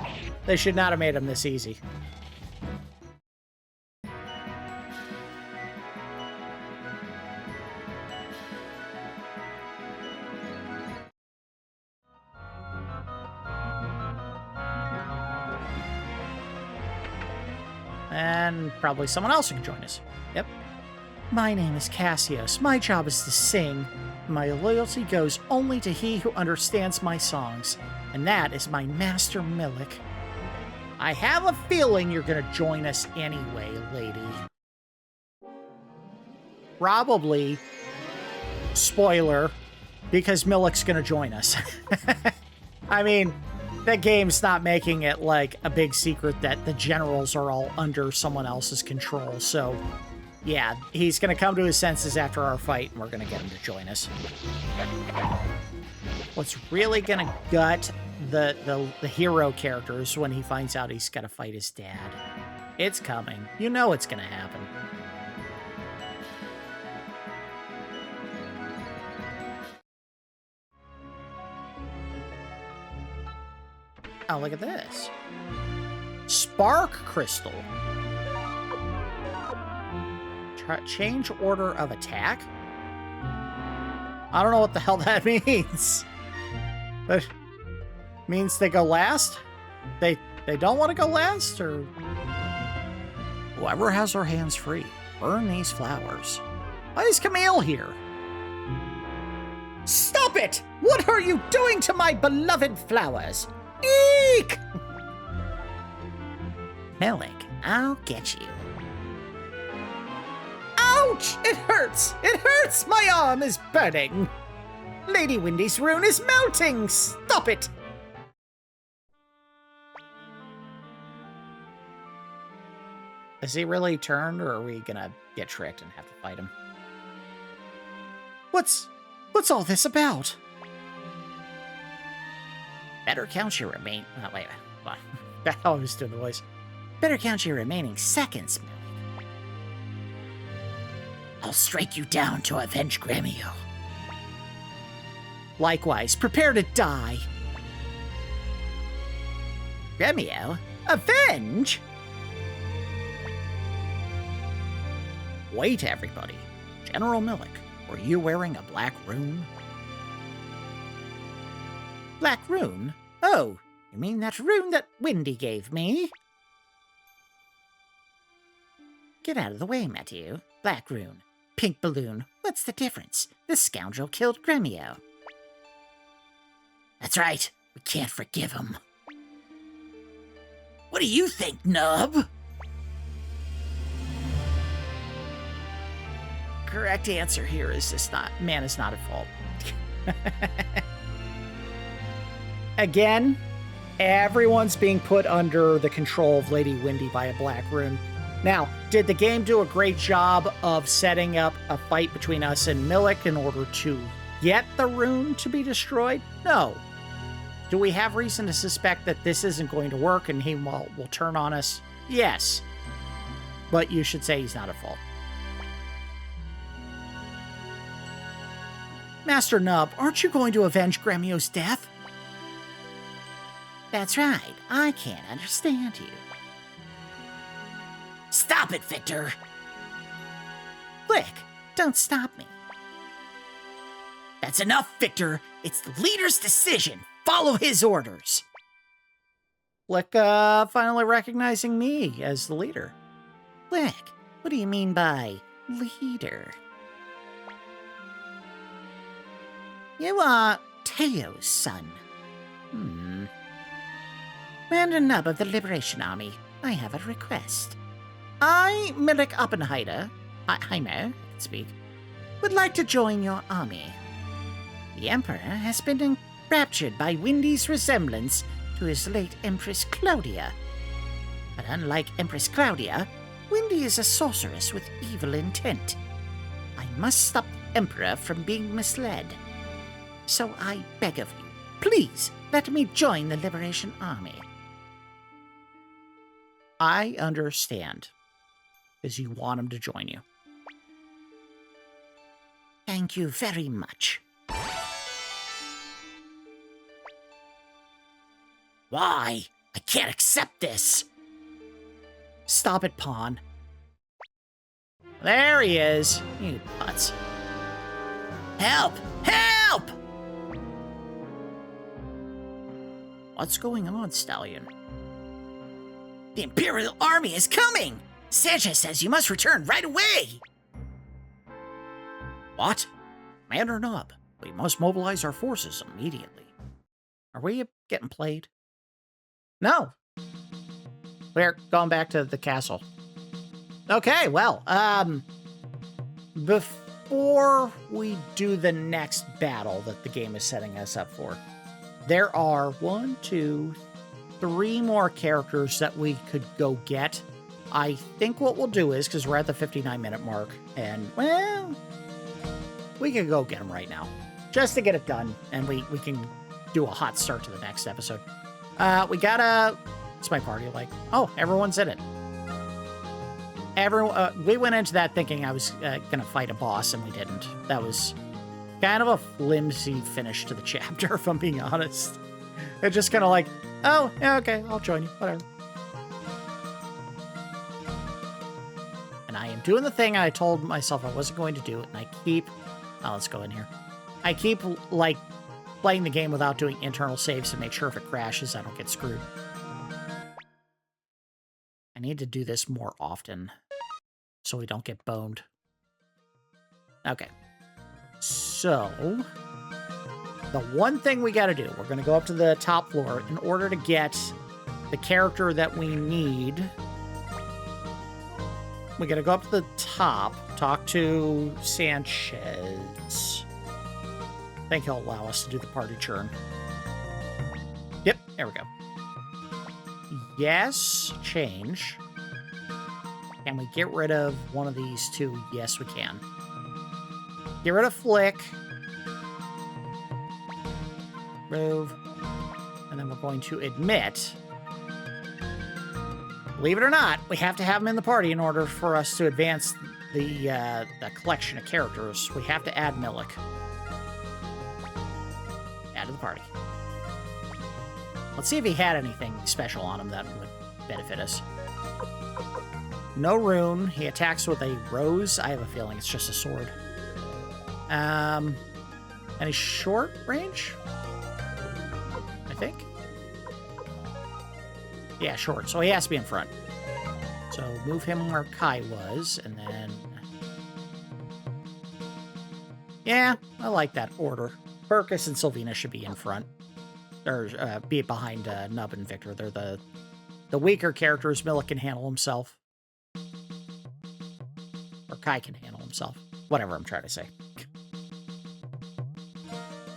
They should not have made him this easy. And probably someone else who can join us. Yep. My name is Cassius. My job is to sing. My loyalty goes only to he who understands my songs, and that is my master Milich. I have a feeling you're gonna join us anyway, lady. Probably, spoiler, because Milich's gonna join us. I mean, that game's not making it like a big secret that the generals are all under someone else's control, so yeah, he's gonna come to his senses after our fight, and we're gonna get him to join us. What's really gonna gut the hero characters when he finds out he's got to fight his dad. It's coming. You know it's gonna happen. Oh, look at this. Spark Crystal. Change order of attack? I don't know what the hell that means. But means they go last? They don't want to go last, or whoever has their hands free, burn these flowers. Why is Camille here? Stop it! What are you doing to my beloved flowers? Eek! Milich, I'll get you. Ouch! It hurts! It hurts! My arm is burning! Lady Windy's rune is melting! Stop it! Is he really turned, or are we gonna get tricked and have to fight him? What's all this about? Better count your remain... Oh, wait. I was doing the voice. Better count your remaining seconds, Milich. I'll strike you down to avenge Gremio. Likewise, prepare to die. Gremio? Avenge? Wait, everybody. General Milich, were you wearing a black rune? Black rune? Oh, you mean that rune that Windy gave me? Get out of the way, Mathiu. Black rune. Pink balloon. What's the difference? This scoundrel killed Gremio. That's right. We can't forgive him. What do you think, Nub? Correct answer here is man is not at fault. Again, everyone's being put under the control of Lady Windy by a black rune. Now, did the game do a great job of setting up a fight between us and Milich in order to get the rune to be destroyed? No. Do we have reason to suspect that this isn't going to work and he will turn on us? Yes. But you should say he's not at fault. Master Nub, aren't you going to avenge Gremio's death? That's right. I can't understand you. Stop it, Victor! Flick, don't stop me. That's enough, Victor. It's the leader's decision. Follow his orders. Flick, finally recognizing me as the leader. Flick, what do you mean by leader? You are Teo's son. Commander Nub of the Liberation Army, I have a request. I, Milich Oppenheimer, I can speak, would like to join your army. The Emperor has been enraptured by Windy's resemblance to his late Empress Claudia. But unlike Empress Claudia, Windy is a sorceress with evil intent. I must stop the Emperor from being misled. So I beg of you, please let me join the Liberation Army. I understand, because you want him to join you. Thank you very much. Why? I can't accept this. Stop it, Pawn. There he is. You putz. Help! Help! What's going on, Stallion? The Imperial Army is coming! Sanchez says you must return right away! What? Commander Nub, we must mobilize our forces immediately. Are we getting played? No. We're going back to the castle. Okay, well, before we do the next battle that the game is setting us up for, there are 1, 2, 3 more characters that we could go get. I think what we'll do is, because we're at the 59-minute mark, and, well, we can go get them right now. Just to get it done, and we can do a hot start to the next episode. We gotta... What's my party like? Oh, everyone's in it. We went into that thinking I was gonna fight a boss, and we didn't. That was kind of a flimsy finish to the chapter, if I'm being honest. It's just kind of like, oh, yeah, okay, I'll join you, whatever. And I am doing the thing I told myself I wasn't going to do, and I keep... Oh, let's go in here. I keep, like, playing the game without doing internal saves to make sure if it crashes, I don't get screwed. I need to do this more often so we don't get boned. Okay. So, the one thing we gotta do, we're gonna go up to the top floor in order to get the character that we need. We gotta go up to the top, talk to Sanchez. I think he'll allow us to do the party churn. Yep, there we go. Yes, change. Can we get rid of one of these two? Yes, we can. Get rid of Flick. Remove. And then we're going to admit. Believe it or not, we have to have him in the party in order for us to advance the collection of characters. We have to add Milich. Add to the party. Let's see if he had anything special on him that would benefit us. No rune. He attacks with a rose. I have a feeling it's just a sword. Any short range? I think. Yeah, short. So he has to be in front. So move him where Kai was, and then... Yeah, I like that order. Burkus and Sylvina should be in front. Or be behind Nub and Victor. They're the weaker characters. Milich can handle himself. Or Kai can handle himself. Whatever I'm trying to say.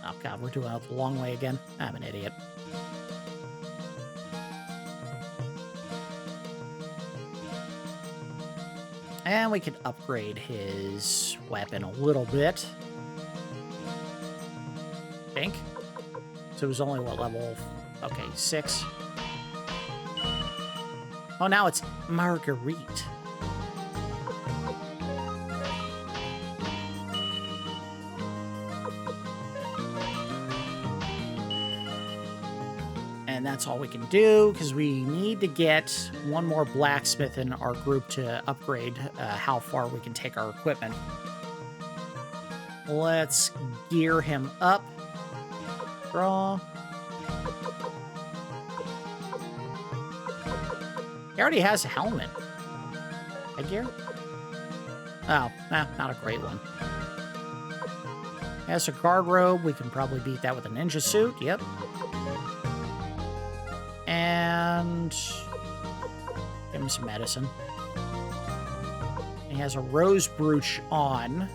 Oh god, we're doing it the long way again. I'm an idiot. And we could upgrade his weapon a little bit. I think. So it was only, what, level... Okay, 6. Oh, now it's Marguerite. And that's all we can do, because we need to get one more blacksmith in our group to upgrade how far we can take our equipment. Let's gear him up. Draw. He already has a helmet. Headgear? Oh, not a great one. He has a guard robe. We can probably beat that with a ninja suit. Yep. And give him some medicine. He has a rose brooch on.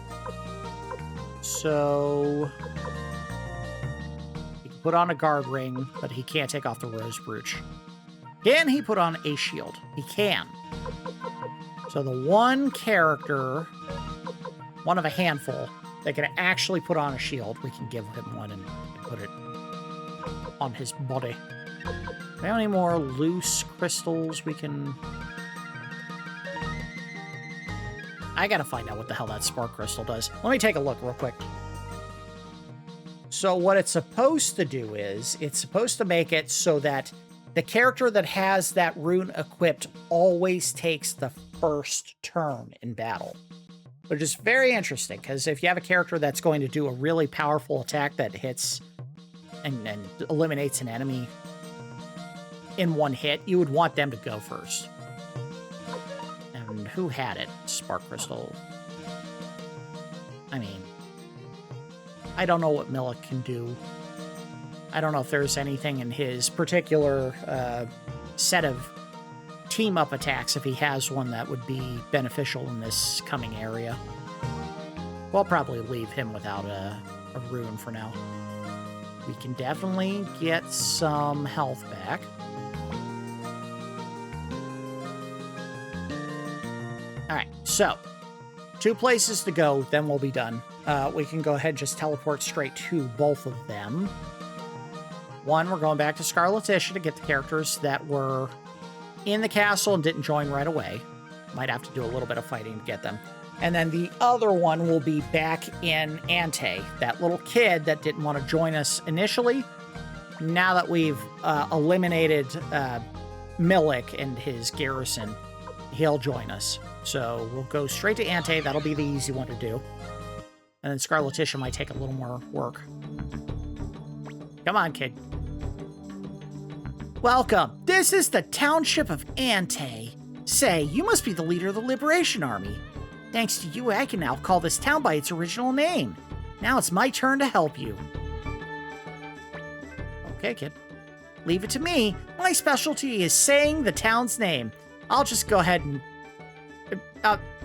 So he can put on a guard ring, but he can't take off the rose brooch. Can he put on a shield? He can. So the one character, one of a handful, that can actually put on a shield, we can give him one and put it on his body. Do we have any more loose crystals we can... I gotta find out what the hell that spark crystal does. Let me take a look real quick. So what it's supposed to do is, it's supposed to make it so that the character that has that rune equipped always takes the first turn in battle. Which is very interesting, because if you have a character that's going to do a really powerful attack that hits and eliminates an enemy in one hit, you would want them to go first. And who had it? Spark Crystal. I mean, I don't know what Milich can do. I don't know if there's anything in his particular set of team-up attacks, if he has one that would be beneficial in this coming area. We'll probably leave him without a rune for now. We can definitely get some health back. Alright, so 2 places to go, then we'll be done. We can go ahead and just teleport straight to both of them. One, we're going back to Scarletitia to get the characters that were in the castle and didn't join right away. Might have to do a little bit of fighting to get them. And then the other one will be back in Antei, that little kid that didn't want to join us initially. Now that we've eliminated Milich and his garrison, he'll join us. So we'll go straight to Antei. That'll be the easy one to do. And then Scarletitia might take a little more work. Come on, kid. Welcome. This is the township of Antei. Say, you must be the leader of the Liberation Army. Thanks to you, I can now call this town by its original name. Now it's my turn to help you. Okay, kid. Leave it to me. My specialty is saying the town's name. I'll just go ahead and...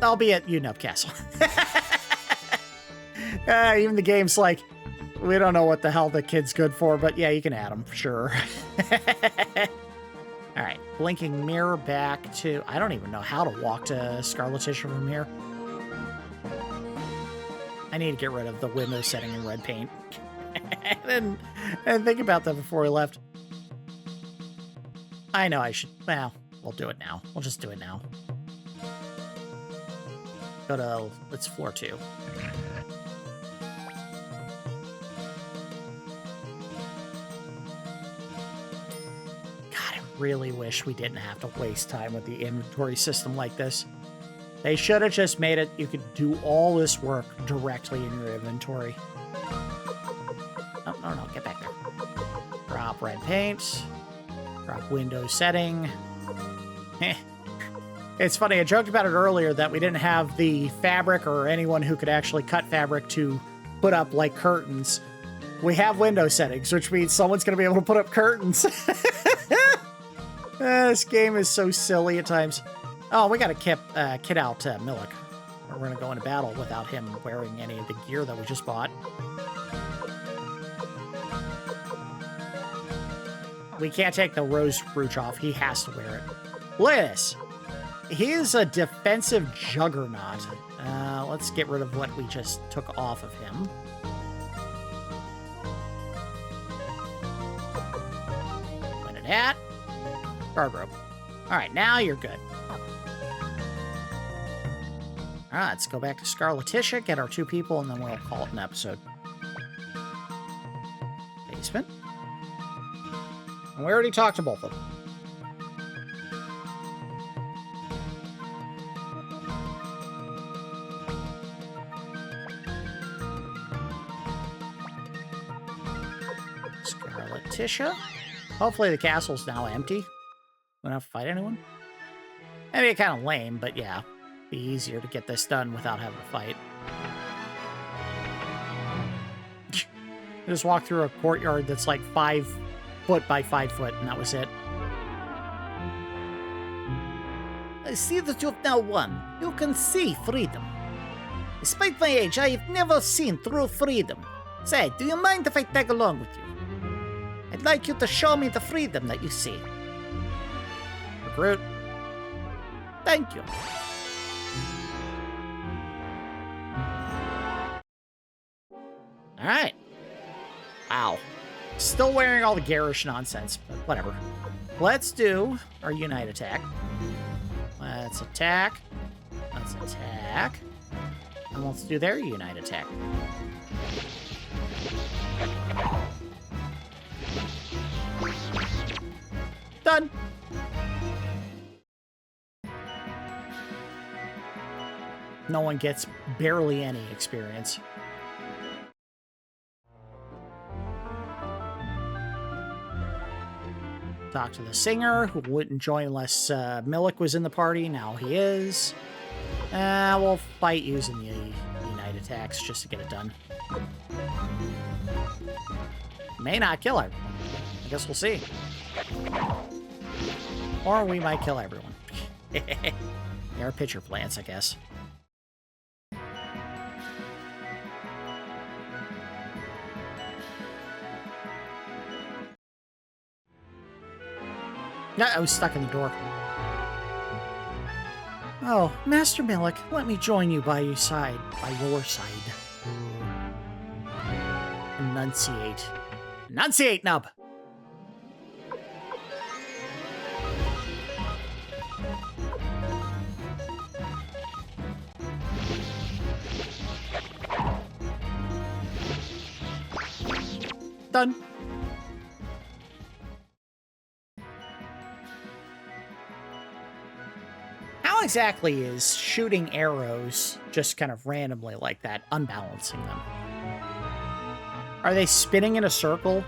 I'll be at You-Nub Castle. Even the game's like, we don't know what the hell the kid's good for, but yeah, you can add him, sure. All right, blinking mirror back to... I don't even know how to walk to Scarletitia from here. I need to get rid of the window setting in red paint. and think about that before we left. I know I should... Well, we'll do it now. We'll just do it now. Go to... It's floor 2. God, I really wish we didn't have to waste time with the inventory system like this. They should have just made it you could do all this work directly in your inventory. Oh, no, get back there. Drop red paint. Drop window setting. It's funny, I joked about it earlier that we didn't have the fabric or anyone who could actually cut fabric to put up, like, curtains. We have window settings, which means someone's going to be able to put up curtains. This game is so silly at times. Oh, we got to kit out Milich. We're going to go into battle without him wearing any of the gear that we just bought. We can't take the rose brooch off. He has to wear it. Look at this. He is a defensive juggernaut. Let's get rid of what we just took off of him. Point it at. Guard rope. All right, now you're good. All right, let's go back to Scarletitia, get our 2 people, and then we'll call it an episode. Basement. And we already talked to both of them. Scarletitia. Hopefully the castle's now empty. We don't have to fight anyone. Maybe kind of lame, but yeah. Be easier to get this done without having to fight. Just walk through a courtyard that's like 5 foot by 5 foot, and that was it. I see that you've now won. You can see freedom. Despite my age, I have never seen true freedom. Say, do you mind if I tag along with you? I'd like you to show me the freedom that you see. Recruit. Thank you. Alright. Wow. Still wearing all the garish nonsense, but whatever. Let's do our Unite attack. Let's attack. Let's attack. And let's do their Unite attack. Done. No one gets barely any experience. Talk to the singer, who wouldn't join unless Milich was in the party. Now he is. We'll fight using the Unite attacks just to get it done. May not kill her. I guess we'll see. Or we might kill everyone. They are pitcher plants, I guess. No, I was stuck in the door. Oh, Master Milich, let me join you by your side. Enunciate. Enunciate, Nub! Done. How exactly is shooting arrows just kind of randomly like that, unbalancing them? Are they spinning in a circle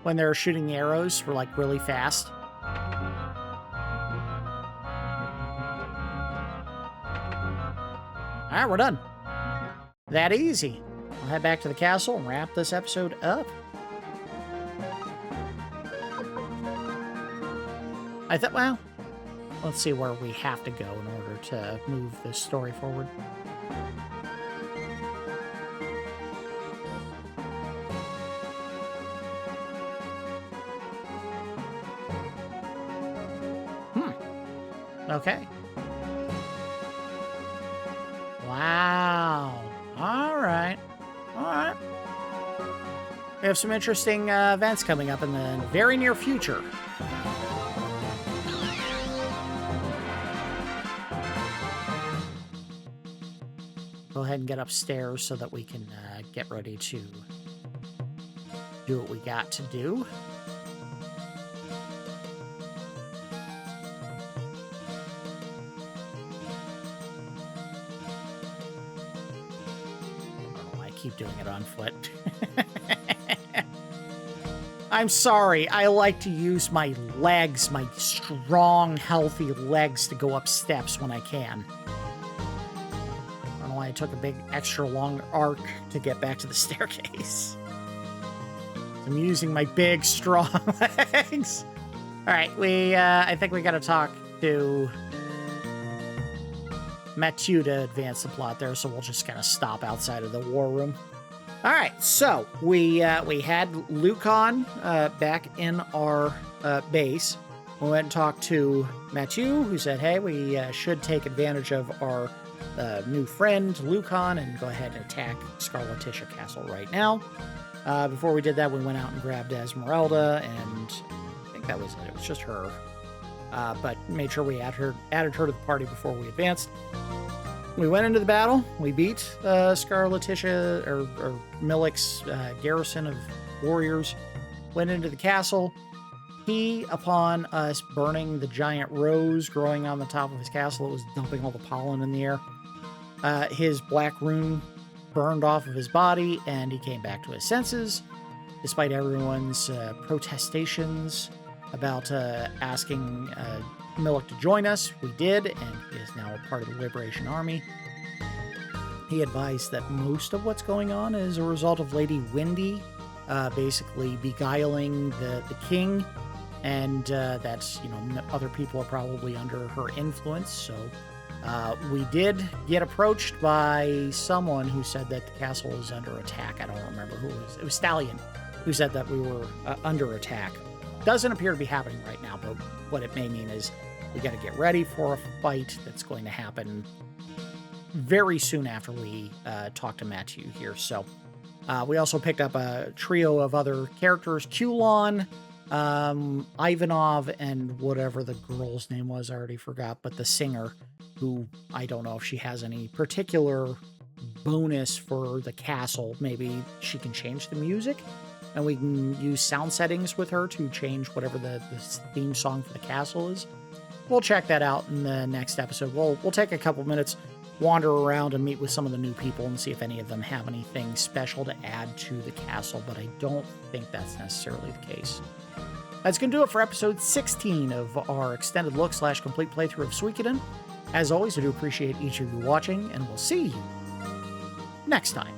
when they're shooting the arrows for like really fast? All right, we're done. That easy. I'll head back to the castle and wrap this episode up. Well, let's see where we have to go in order to move this story forward. Okay. Wow. All right. We have some interesting events coming up in the very near future. Go ahead and get upstairs so that we can get ready to do what we got to do. Keep doing it on foot. I'm sorry. I like to use my legs, my strong, healthy legs to go up steps when I can. I don't know why I took a big extra long arc to get back to the staircase. I'm using my big, strong legs. All right, I think we got to talk to Mathiu to advance the plot there, so we'll just kind of stop outside of the war room. All right, so we had Liukan back in our base. We went and talked to Mathiu, who said, hey, we should take advantage of our new friend, Liukan, and go ahead and attack Scarletitia Castle right now. Before we did that, we went out and grabbed Esmerelda, and I think that was it. It was just her. But made sure we added her to the party before we advanced. We went into the battle. We beat Scarletitia, or Milich's garrison of warriors. Went into the castle. He, upon us burning the giant rose growing on the top of his castle, it was dumping all the pollen in the air. His black rune burned off of his body, and he came back to his senses, despite everyone's protestations about asking Milich to join us. We did, and he is now a part of the Liberation Army. He advised that most of what's going on is a result of Lady Windy basically beguiling the king, and that, other people are probably under her influence. So we did get approached by someone who said that the castle is under attack. I don't remember who it was. It was Stallion who said that we were under attack. Doesn't appear to be happening right now, but what it may mean is we got to get ready for a fight that's going to happen very soon after we talk to Mathiu here. So we also picked up a trio of other characters: Kulon, Ivanov, and whatever the girl's name was, I already forgot, but the singer, who I don't know if she has any particular bonus for the castle. Maybe she can change the music, and we can use sound settings with her to change whatever the theme song for the castle is. We'll check that out in the next episode. We'll take a couple minutes, wander around, and meet with some of the new people and see if any of them have anything special to add to the castle, but I don't think that's necessarily the case. That's going to do it for episode 16 of our extended look / complete playthrough of Suikoden. As always, I do appreciate each of you watching, and we'll see you next time.